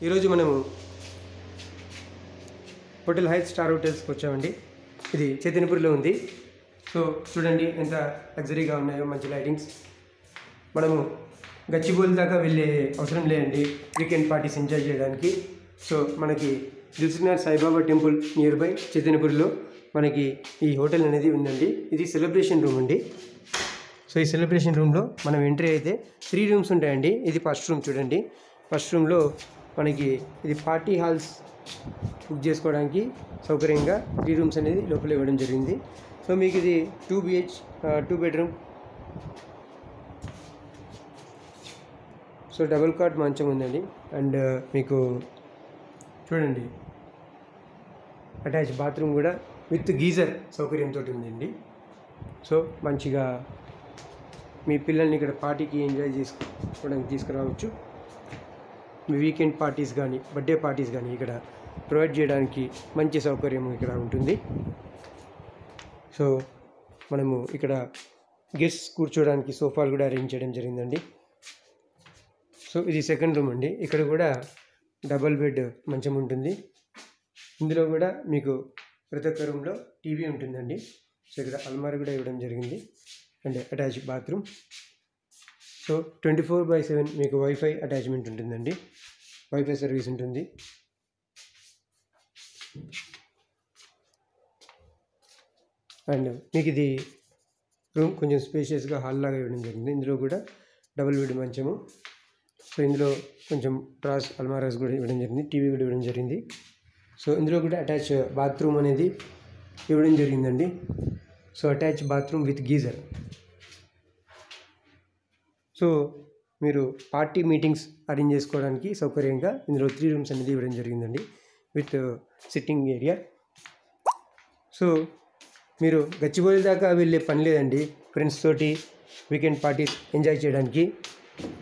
ఈరోజు మనము hotel Hayath star హోటల్స్కి వచ్చామండి. ఇది చైతన్యపురిలో ఉంది. సో చూడండి ఎంత లగ్జరీగా ఉన్నాయో, మంచి లైటింగ్స్. మనము గచ్చిబౌలి దాకా వెళ్ళే అవసరం లేదండి వీకెండ్ పార్టీస్ ఎంజాయ్ చేయడానికి. సో మనకి Dilsukhnagar Saibaba temple near by చైతన్యపురిలో మనకి ఈ హోటల్ అనేది ఉందండి. ఇది సెలబ్రేషన్ రూమ్ అండి. సో ఈ సెలబ్రేషన్ రూమ్లో మనం ఎంట్రీ అయితే 3 రూమ్స్ ఉంటాయండి. ఇది ఫస్ట్ రూమ్ చూడండి. ఫస్ట్ రూమ్లో మనకి ఇది పార్టీ హాల్స్ బుక్ చేసుకోవడానికి సౌకర్యంగా 3 రూమ్స్ అనేది లోపల ఇవ్వడం జరిగింది. సో మీకు ఇది 2 బెడ్రూమ్. సో డబుల్ కాట్ మంచం ఉందండి. అండ్ మీకు చూడండి అటాచ్ బాత్రూమ్ కూడా విత్ గీజర్ సౌకర్యంతో ఉందండి. సో మంచిగా మీ పిల్లల్ని ఇక్కడ పార్టీకి ఎంజాయ్ చేసుకోవడానికి తీసుకురావచ్చు. మీ వీకెండ్ పార్టీస్ కానీ బర్త్డే పార్టీస్ కానీ ఇక్కడ ప్రొవైడ్ చేయడానికి మంచి సౌకర్యం ఇక్కడ ఉంటుంది. సో మనము ఇక్కడ గెస్ట్స్ కూర్చోవడానికి సోఫాలు కూడా అరేంజ్ చేయడం జరిగిందండి. సో ఇది సెకండ్ రూమ్ అండి. ఇక్కడ కూడా డబల్ బెడ్ మంచం ఉంటుంది. ఇందులో కూడా మీకు ప్రతి ఒక్క రూమ్లో టీవీ ఉంటుందండి. సో ఇక్కడ అల్మారా కూడా ఇవ్వడం జరిగింది అండ్ అటాచ్ బాత్రూమ్. సో 24/7 మీకు వైఫై అటాచ్మెంట్ ఉంటుందండి. వైఫై సర్వీస్ ఉంటుంది. అండ్ మీకు ఇది రూమ్ కొంచెం స్పేషియస్గా హాల్ లాగా ఇవ్వడం జరిగింది. ఇందులో కూడా డబుల్ బెడ్ మంచము. సో ఇందులో కొంచెం ట్రాస్ అల్మారాస్ కూడా ఇవ్వడం జరిగింది. టీవీ కూడా ఇవ్వడం జరిగింది. సో ఇందులో కూడా అటాచ్ బాత్రూమ్ అనేది ఇవ్వడం జరిగిందండి. So attach bathroom with geyser. So మీరు పార్టీ మీటింగ్స్ అరేంజ్ చేసుకోవడానికి సౌకర్యంగా ఇందులో 3 రూమ్స్ అనేది ఇవ్వడం జరిగిందండి విత్ సిట్టింగ్ ఏరియా. సో మీరు గచ్చిబౌలి దాకా వెళ్ళే పని లేదండి ఫ్రెండ్స్ తోటి వీకెండ్ పార్టీస్ ఎంజాయ్ చేయడానికి.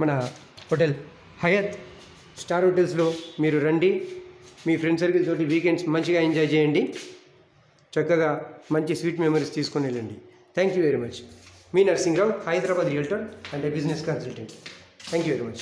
మన హోటల్ హయత్ స్టార్ హోటల్స్లో మీరు రండి. మీ ఫ్రెండ్ సర్కిల్ తోటి వీకెండ్స్ మంచిగా ఎంజాయ్ చేయండి. చక్కగా మంచి స్వీట్ మెమరీస్ తీసుకొని వెళ్ళండి. Thank you very much. మీ Narasimharao, Hyderabad realtor and business consultant. Thank you very much.